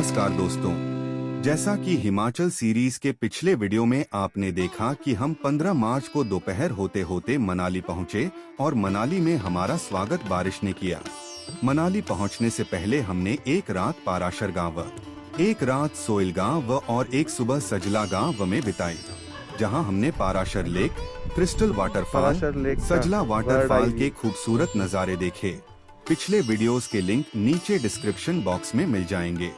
नमस्कार दोस्तों, जैसा कि हिमाचल सीरीज के पिछले वीडियो में आपने देखा कि हम 15 मार्च को दोपहर होते होते मनाली पहुंचे और मनाली में हमारा स्वागत बारिश ने किया। मनाली पहुंचने से पहले हमने एक रात पाराशर गांव, एक रात सोइल गांव और एक सुबह सजला गांव में बिताई, जहां हमने Parashar lake, crystal waterfall, Sajla waterfall के खूबसूरत नज़ारे देखे। पिछले वीडियोस के लिंक नीचे डिस्क्रिप्शन बॉक्स में मिल जाएंगे।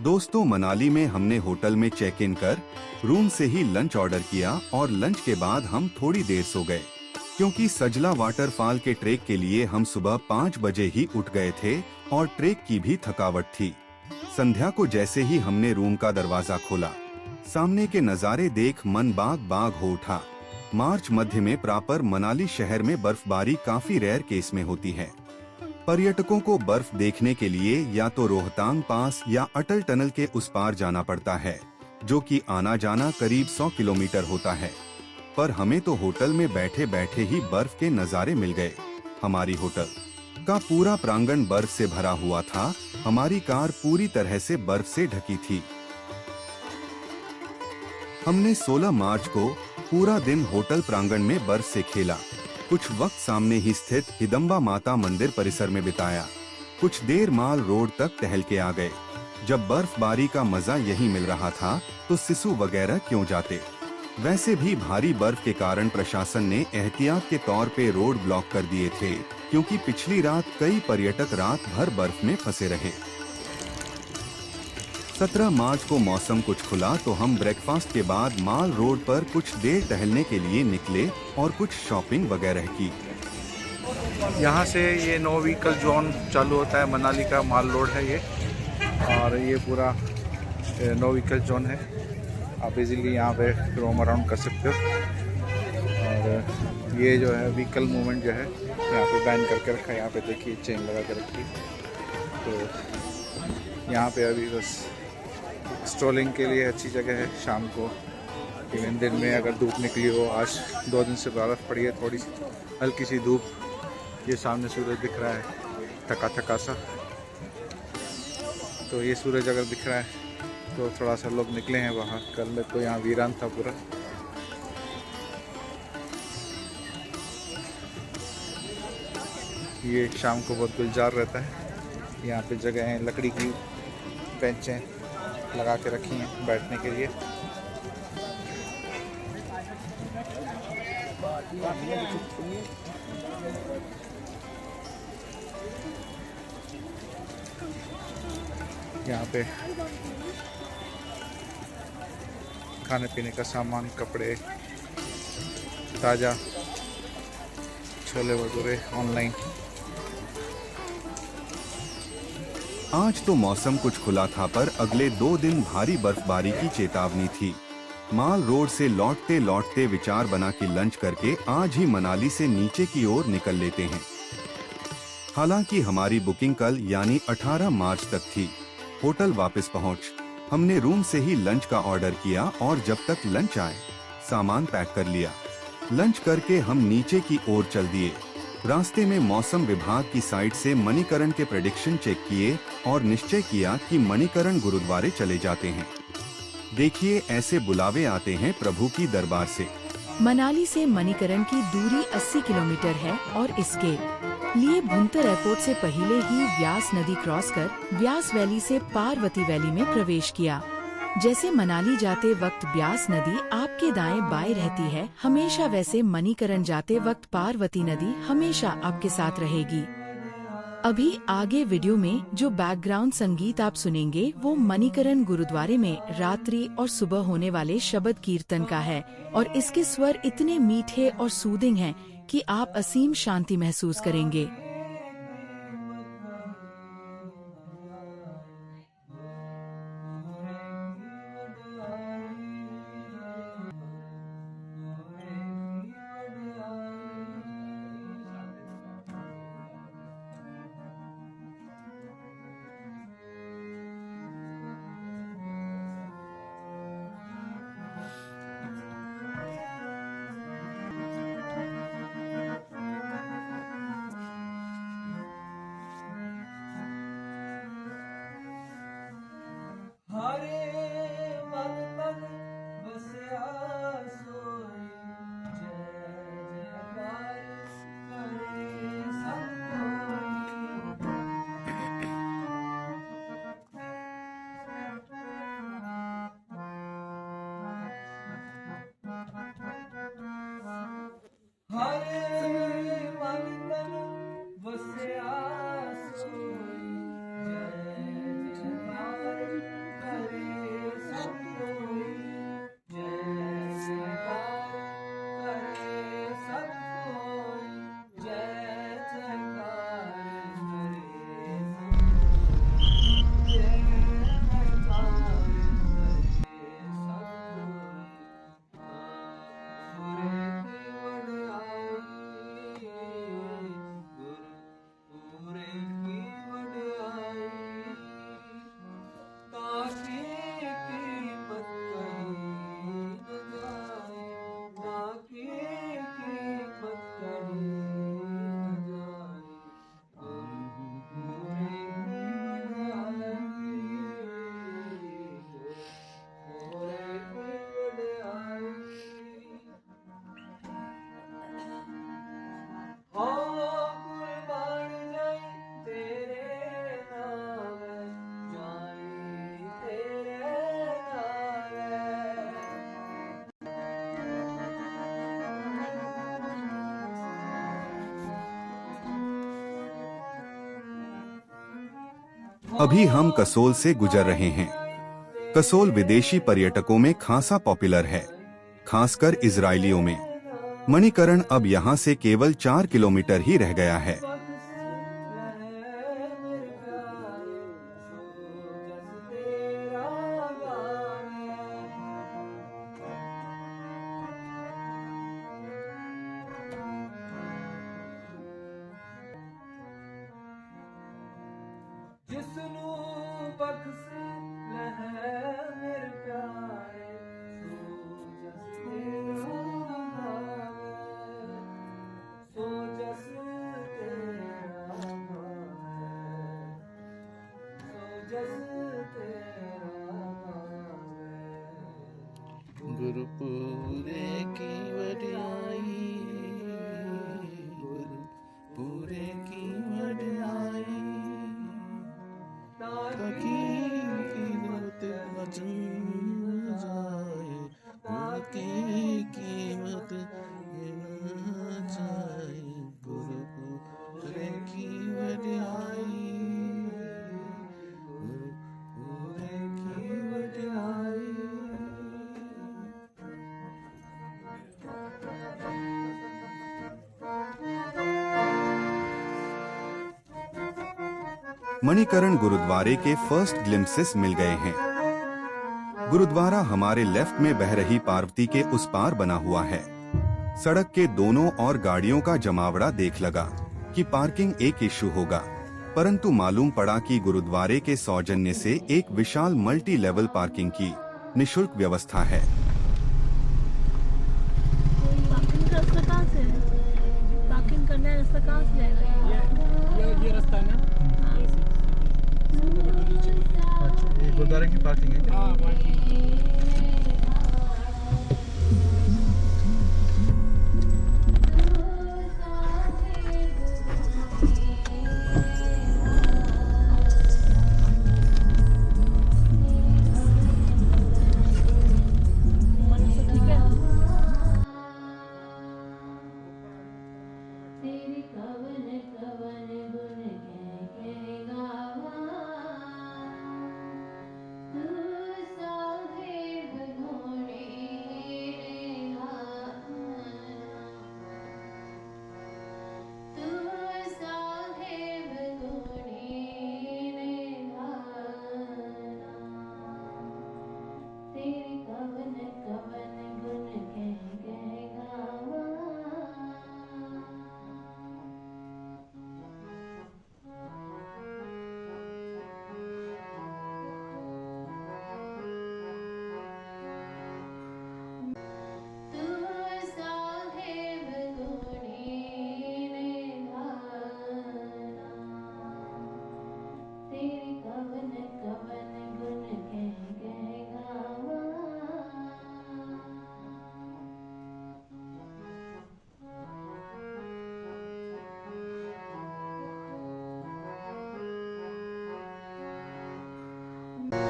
दोस्तों, मनाली में हमने होटल में चेक इन कर रूम से ही लंच ऑर्डर किया और लंच के बाद हम थोड़ी देर सो गए, क्योंकि सजला वाटरफॉल के ट्रेक के लिए हम सुबह 5 बजे ही उठ गए थे और ट्रेक की भी थकावट थी। संध्या को जैसे ही हमने रूम का दरवाजा खोला, सामने के नज़ारे देख मन बाग बाग हो उठा। मार्च मध्य में प्रॉपर मनाली शहर में बर्फबारी काफी रेयर केस में होती है। पर्यटकों को बर्फ देखने के लिए या तो रोहतांग पास या अटल टनल के उस पार जाना पड़ता है, जो कि आना जाना करीब 100 किलोमीटर होता है। पर हमें तो होटल में बैठे बैठे ही बर्फ के नज़ारे मिल गए। हमारी होटल का पूरा प्रांगण बर्फ से भरा हुआ था। हमारी कार पूरी तरह से बर्फ से ढकी थी। हमने 16 मार्च को पूरा दिन होटल प्रांगण में बर्फ से खेला। कुछ वक्त सामने ही स्थित हिडम्बा माता मंदिर परिसर में बिताया। कुछ देर माल रोड तक टहल के आ गए। जब बर्फबारी का मजा यही मिल रहा था तो सिसु वगैरह क्यों जाते। वैसे भी भारी बर्फ के कारण प्रशासन ने एहतियात के तौर पे रोड ब्लॉक कर दिए थे, क्योंकि पिछली रात कई पर्यटक रात भर बर्फ में फंसे रहे। 17 मार्च को मौसम कुछ खुला तो हम ब्रेकफास्ट के बाद माल रोड पर कुछ देर टहलने के लिए निकले और कुछ शॉपिंग वगैरह की। यहाँ से ये नो व्हीकल जोन चालू होता है। मनाली का माल रोड है ये, और ये पूरा नो व्हीकल जोन है। आप इजीली यहाँ पे रोम अराउंड कर सकते हो। और ये जो है व्हीकल मूवमेंट जो है यहाँ पे बैन करके रखा है। यहाँ पे देखिए चेन लगा के रखी। तो यहाँ पे अभी बस स्ट्रोलिंग के लिए अच्छी जगह है। शाम को इवन दिन में अगर धूप निकली हो, आज 2 दिन से बर्फ़ पड़ी है, थोड़ी सी हल्की सी धूप, ये सामने सूरज दिख रहा है थका थका सा। तो ये सूरज अगर दिख रहा है तो थोड़ा सा लोग निकले हैं बाहर। कल में तो यहाँ वीरान था पूरा। ये शाम को बहुत गुलजार रहता है। यहाँ पे जगह हैं, लकड़ी की बेंचें लगा के रखी हैं बैठने के लिए। यहाँ पे खाने पीने का सामान, कपड़े, ताज़ा छोले भटूरे ऑनलाइन। आज तो मौसम कुछ खुला था, पर अगले 2 दिन भारी बर्फबारी की चेतावनी थी। माल रोड से लौटते लौटते विचार बना कि लंच करके आज ही मनाली से नीचे की ओर निकल लेते हैं। हालांकि हमारी बुकिंग कल यानी 18 मार्च तक थी। होटल वापस पहुंच हमने रूम से ही लंच का ऑर्डर किया और जब तक लंच आए सामान पैक कर लिया। लंच करके हम नीचे की ओर चल दिए। रास्ते में मौसम विभाग की साइट से मणिकरण के प्रेडिक्शन चेक किए और निश्चय किया कि मणिकरण गुरुद्वारे चले जाते हैं। देखिए, ऐसे बुलावे आते हैं प्रभु की दरबार से। मनाली से मणिकरण की दूरी 80 किलोमीटर है और इसके लिए भुंतर एयरपोर्ट से पहले ही व्यास नदी क्रॉस कर व्यास वैली से पार्वती वैली में प्रवेश किया। जैसे मनाली जाते वक्त ब्यास नदी आपके दाएं बाएं रहती है हमेशा, वैसे मणिकरण जाते वक्त पार्वती नदी हमेशा आपके साथ रहेगी। अभी आगे वीडियो में जो बैकग्राउंड संगीत आप सुनेंगे वो मणिकरण गुरुद्वारे में रात्रि और सुबह होने वाले शबद कीर्तन का है, और इसके स्वर इतने मीठे और सूदिंग हैं कि आप असीम शांति महसूस करेंगे। अभी हम कसोल से गुजर रहे हैं। कसोल विदेशी पर्यटकों में खासा पॉपुलर है, खासकर इजरायलियों में। मणिकरण अब यहाँ से केवल 4 किलोमीटर ही रह गया है। गुरुपुरे की वडियाई, गुरुपुरे की वडियाई, ताकि कीमत बची जाए, ताकि कीमत न जाए। गुरुपुरे की वडियाई, गुरुपुरे की वडियाई। मणिकरण गुरुद्वारे के फर्स्ट ग्लिम्पसेस मिल गए हैं। गुरुद्वारा हमारे लेफ्ट में बह रही पार्वती के उस पार बना हुआ है। सड़क के दोनों ओर गाड़ियों का जमावड़ा देख लगा कि पार्किंग एक इश्यू होगा, परंतु मालूम पड़ा कि गुरुद्वारे के सौजन्य से एक विशाल मल्टी लेवल पार्किंग की निशुल्क व्यवस्था है। पार्किंग करने रास्ता कहाँ से जाएगा? ये रास्ता है ना? अच्छा, ये गुरुद्वारे की पार्किंग है क्या? हाँ, पार्किंग।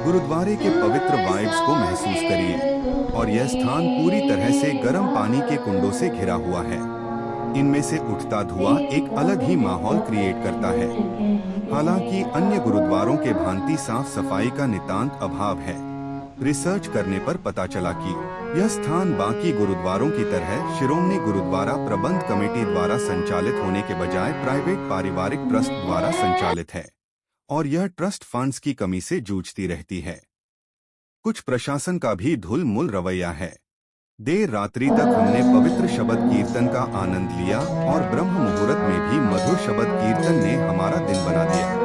गुरुद्वारे के पवित्र वाइब्स को महसूस करिए और यह स्थान पूरी तरह से गर्म पानी के कुंडों से घिरा हुआ है। इनमें से उठता धुआं एक अलग ही माहौल क्रिएट करता है। हालांकि अन्य गुरुद्वारों के भांति साफ सफाई का नितांत अभाव है। रिसर्च करने पर पता चला कि यह स्थान बाकी गुरुद्वारों की तरह शिरोमणि गुरुद्वारा प्रबंध कमेटी द्वारा संचालित होने के बजाय प्राइवेट पारिवारिक ट्रस्ट द्वारा संचालित है और यह ट्रस्ट फंड्स की कमी से जूझती रहती है। कुछ प्रशासन का भी ढुल-मुल रवैया है। देर रात्रि तक हमने पवित्र शब्द कीर्तन का आनंद लिया और ब्रह्म मुहूर्त में भी मधुर शब्द कीर्तन ने हमारा दिन बना दिया।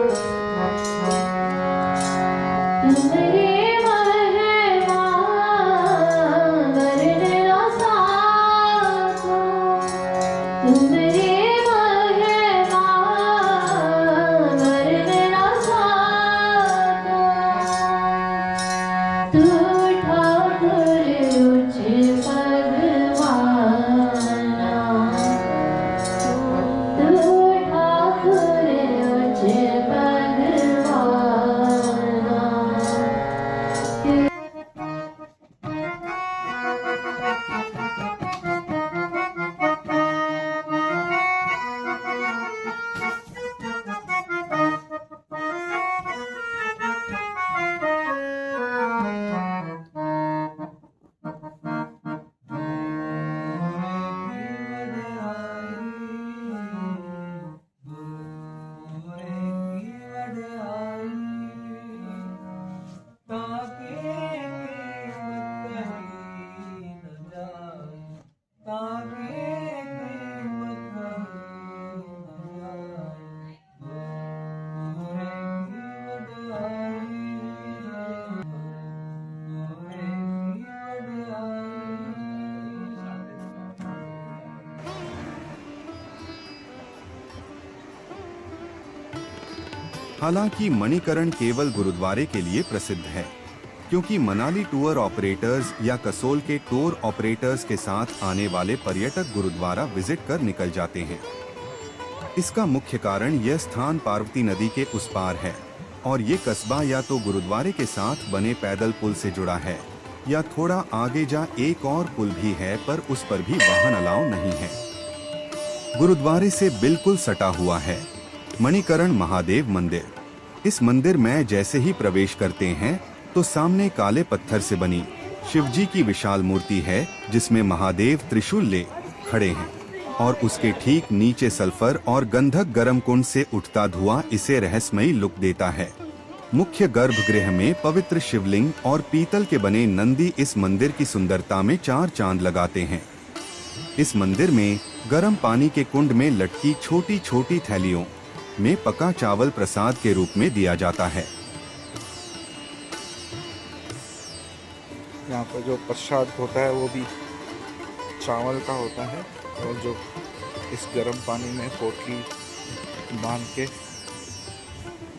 Yeah. हालांकि मणिकरण केवल गुरुद्वारे के लिए प्रसिद्ध है, क्योंकि मनाली टूर ऑपरेटर्स या कसोल के टूर ऑपरेटर्स के साथ आने वाले पर्यटक गुरुद्वारा विजिट कर निकल जाते हैं। इसका मुख्य कारण यह स्थान पार्वती नदी के उस पार है और ये कस्बा या तो गुरुद्वारे के साथ बने पैदल पुल से जुड़ा है या थोड़ा आगे जा एक और पुल भी है, पर उस पर भी वाहन अलाउ नहीं है। गुरुद्वारे से बिल्कुल सटा हुआ है मणिकरण महादेव मंदिर। इस मंदिर में जैसे ही प्रवेश करते हैं तो सामने काले पत्थर से बनी शिवजी की विशाल मूर्ति है, जिसमें महादेव त्रिशूल ले खड़े हैं और उसके ठीक नीचे सल्फर और गंधक गर्म कुंड से उठता धुआं इसे रहस्यमयी लुक देता है। मुख्य गर्भगृह में पवित्र शिवलिंग और पीतल के बने नंदी इस मंदिर की सुंदरता में चार चांद लगाते हैं। इस मंदिर में गर्म पानी के कुंड में लटकी छोटी छोटी थैलियों में पका चावल प्रसाद के रूप में दिया जाता है। यहाँ पर जो प्रसाद होता है वो भी चावल का होता है और जो इस गर्म पानी में पोटली बांध के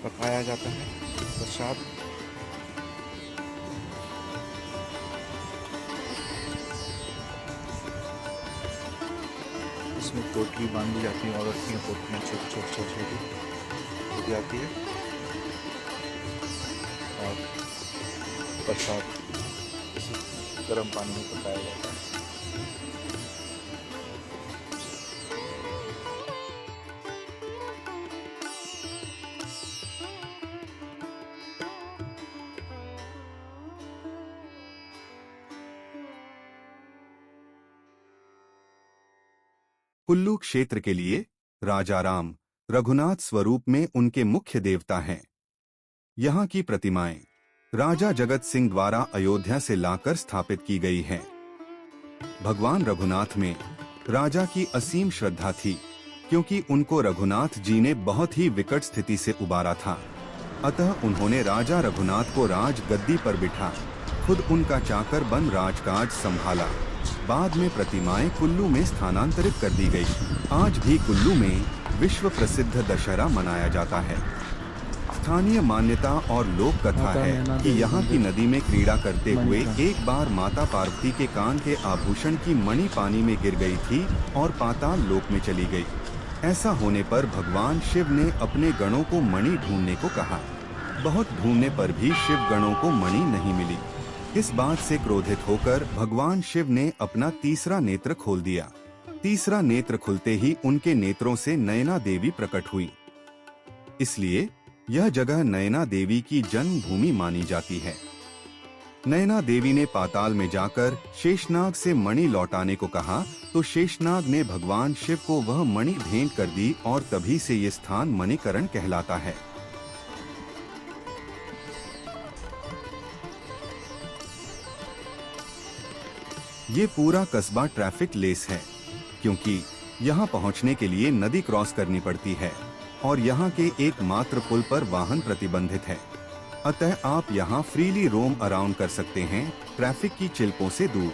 पकाया जाता है प्रसाद। इसमें पोटली बांधी जाती है, औरत की पोटलियाँ छोटी छोटी हो जाती है और प्रसाद गर्म पानी में पकाया जाता है। कुल्लू क्षेत्र के लिए राजा राम रघुनाथ स्वरूप में उनके मुख्य देवता हैं। यहाँ की प्रतिमाएं राजा जगत सिंह द्वारा अयोध्या से लाकर स्थापित की गई हैं। भगवान रघुनाथ में राजा की असीम श्रद्धा थी, क्योंकि उनको रघुनाथ जी ने बहुत ही विकट स्थिति से उबारा था। अतः उन्होंने राजा रघुनाथ को राज गद्दी पर बिठा खुद उनका चाकर बन राजकाज संभाला। बाद में प्रतिमाएं कुल्लू में स्थानांतरित कर दी गई। आज भी कुल्लू में विश्व प्रसिद्ध दशहरा मनाया जाता है। स्थानीय मान्यता और लोक कथा है कि यहाँ की नदी में क्रीड़ा करते हुए एक बार माता पार्वती के कान के आभूषण की मणि पानी में गिर गई थी और पाताल लोक में चली गई। ऐसा होने पर भगवान शिव ने अपने गणों को मणि ढूंढने को कहा। बहुत ढूंढने पर भी शिव गणों को मणि नहीं मिली। इस बात से क्रोधित होकर भगवान शिव ने अपना तीसरा नेत्र खोल दिया। तीसरा नेत्र खुलते ही उनके नेत्रों से नयना देवी प्रकट हुई। इसलिए यह जगह नयना देवी की जन्मभूमि मानी जाती है। नयना देवी ने पाताल में जाकर शेषनाग से मणि लौटाने को कहा तो शेषनाग ने भगवान शिव को वह मणि भेंट कर दी और तभी से ये स्थान मणिकरण कहलाता है। ये पूरा कस्बा ट्रैफिक लेस है, क्योंकि यहाँ पहुँचने के लिए नदी क्रॉस करनी पड़ती है और यहाँ के एकमात्र पुल पर वाहन प्रतिबंधित है। अतः आप यहाँ फ्रीली रोम अराउंड कर सकते हैं, ट्रैफिक की चिल्पों से दूर।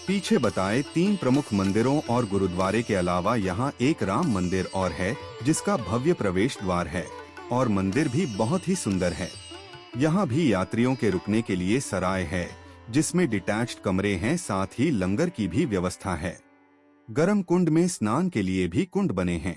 पीछे बताए 3 प्रमुख मंदिरों और गुरुद्वारे के अलावा यहाँ एक राम मंदिर और है, जिसका भव्य प्रवेश द्वार है और मंदिर भी बहुत ही सुंदर है। यहाँ भी यात्रियों के रुकने के लिए सराय है, जिसमें डिटैच्ड कमरे हैं, साथ ही लंगर की भी व्यवस्था है। गर्म कुंड में स्नान के लिए भी कुंड बने हैं।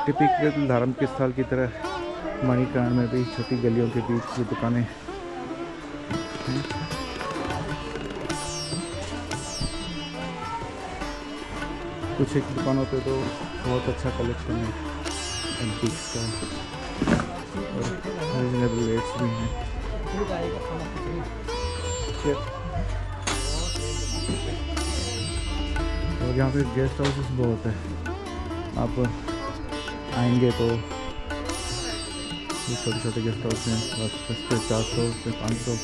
टिपिकल धार्मिक स्थल की तरह मणिकर्ण में भी छोटी गलियों के बीच ये दुकानें हैं। कुछ एक दुकानों पे तो बहुत अच्छा कलेक्शन है एंटीक्स का और रीजनेबल रेट्स भी हैं। और यहाँ पे गेस्ट हाउसेस बहुत है, आप आएंगे तो ये छोटे छोटे गेस्ट हाउस हैं, बस सस्ते 400 से 500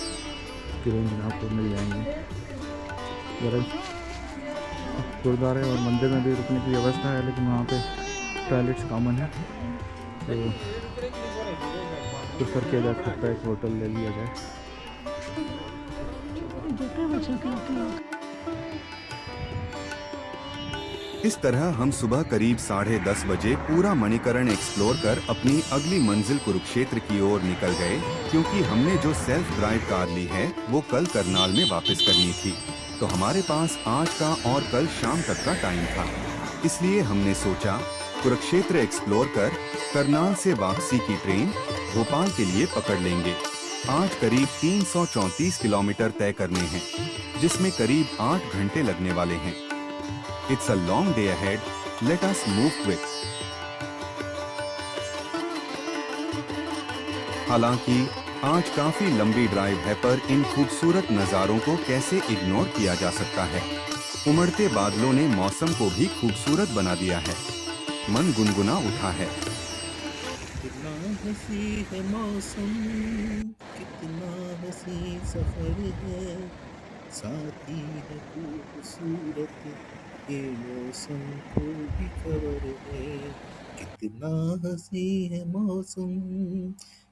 की रेंज में आपको मिल जाएंगे। गुरुद्वारे और मंदिर में भी रुकने की व्यवस्था है, लेकिन वहाँ पे टॉयलेट्स कॉमन है, तो प्रेफर किया जा सकता है एक होटल ले लिया जाए। इस तरह हम सुबह करीब 10:30 बजे पूरा मणिकरण एक्सप्लोर कर अपनी अगली मंजिल कुरुक्षेत्र की ओर निकल गए, क्योंकि हमने जो सेल्फ ड्राइव कार ली है वो कल करनाल में वापस करनी थी, तो हमारे पास आज का और कल शाम तक का टाइम था। इसलिए हमने सोचा कुरुक्षेत्र एक्सप्लोर कर करनाल से वापसी की ट्रेन भोपाल के लिए पकड़ लेंगे। आज करीब 334 किलोमीटर तय करने हैं, जिसमें करीब 8 घंटे लगने वाले हैं। It's a long day ahead. Let us move quick. हालांकि आज काफी लंबी ड्राइव है, पर इन खूबसूरत नज़ारों को कैसे इग्नोर किया जा सकता है। उमड़ते बादलों ने मौसम को भी खूबसूरत बना दिया है, मन गुनगुना उठा है। कितना हंसी है मौसम, कितना हंसी सफर है, साथी है खूबसूरत ये मौसम को भी खबर है। कितना हंसी है मौसम,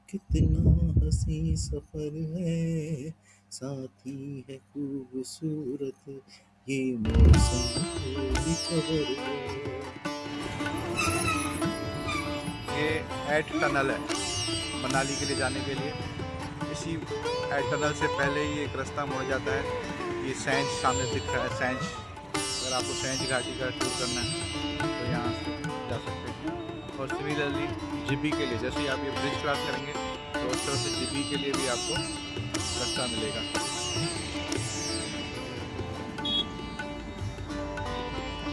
कितना हंसी सफर है, साथी है खूबसूरत ये मौसम को भी खबर है। ये एट टनल है मनाली के लिए जाने के लिए। इसी एट टनल से पहले ही एक रास्ता मुड़ जाता है, ये सैंज सामने दिख रहा है। सैंज, अगर आपको सैंज घाटी का टूर करना है तो यहाँ से जा सकते हैं। और सिमिलरली जिबी के लिए, जैसे ही आप ये ब्रिज क्रॉस करेंगे तो उस तरफ से जिबी के लिए भी आपको रास्ता मिलेगा।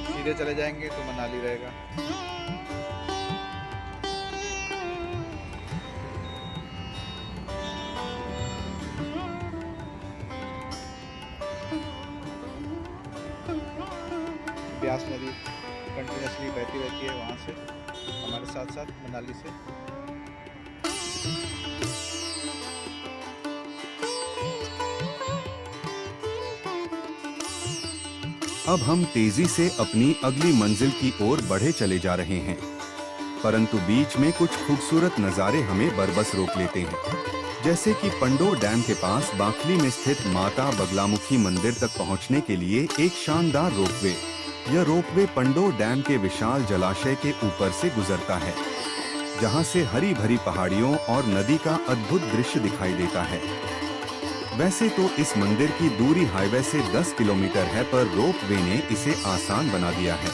सीधे चले जाएंगे तो मनाली रहेगा। ब्यास नदी कंटिन्यूसली बहती रहती है वहाँ से, हमारे साथ साथ मनाली से। अब हम तेजी से अपनी अगली मंजिल की ओर बढ़े चले जा रहे हैं, परंतु बीच में कुछ खूबसूरत नज़ारे हमें बरबस रोक लेते हैं, जैसे कि पंडोर डैम के पास बाखली में स्थित माता बगलामुखी मंदिर तक पहुंचने के लिए एक शानदार रोपवे। यह रोपवे पंडोर डैम के विशाल जलाशय के ऊपर से गुजरता है, जहां से हरी भरी पहाड़ियों और नदी का अद्भुत दृश्य दिखाई देता है। वैसे तो इस मंदिर की दूरी हाईवे से 10 किलोमीटर है, पर रोपवे ने इसे आसान बना दिया है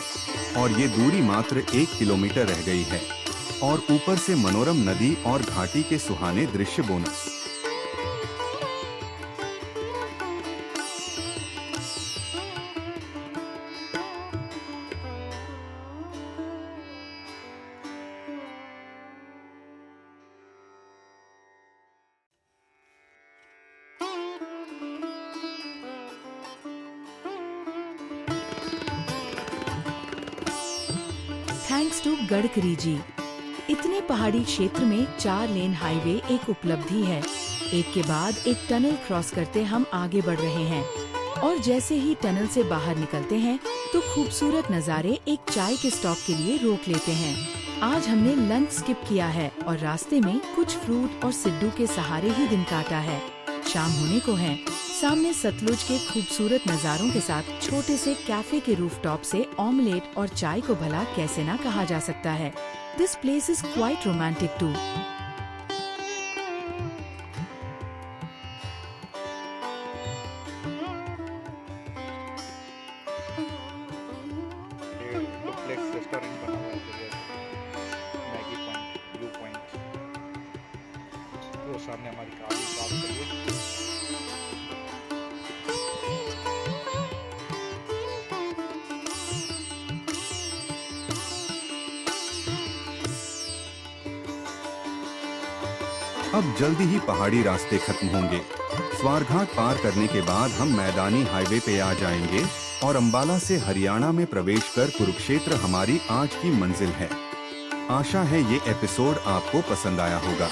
और ये दूरी मात्र 1 किलोमीटर रह गई है, और ऊपर से मनोरम नदी और घाटी के सुहाने दृश्य bonus. Thanks to Gadkari ji, इतने पहाड़ी क्षेत्र में 4 लेन हाईवे एक उपलब्धि है। एक के बाद एक टनल क्रॉस करते हम आगे बढ़ रहे हैं, और जैसे ही टनल से बाहर निकलते हैं तो खूबसूरत नज़ारे एक चाय के स्टॉप के लिए रोक लेते हैं। आज हमने लंच स्किप किया है और रास्ते में कुछ फ्रूट और सिड्डू के सहारे ही दिन काटा है। शाम होने को है। सामने सतलुज के खूबसूरत नज़ारों के साथ छोटे से कैफे के रूफटॉप से ऑमलेट और चाय को भला कैसे ना कहा जा सकता है। This place is quite romantic too. Duplex restaurant बना हुआ है। सामने हमारी कार भी पार्क करी है। अब जल्दी ही पहाड़ी रास्ते खत्म होंगे। स्वारघाट पार करने के बाद हम मैदानी हाईवे पे आ जाएंगे और अंबाला से हरियाणा में प्रवेश कर कुरुक्षेत्र हमारी आज की मंजिल है। आशा है ये एपिसोड आपको पसंद आया होगा।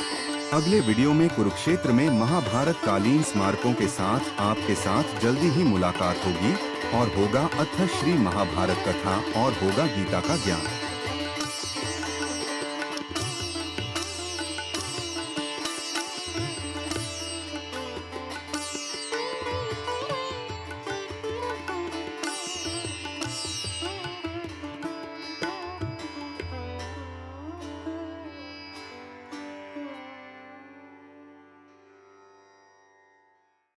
अगले वीडियो में कुरुक्षेत्र में महाभारत कालीन स्मारकों के साथ आपके साथ जल्दी ही मुलाकात होगी और होगा अथ श्री महाभारत कथा और होगा गीता का ज्ञान।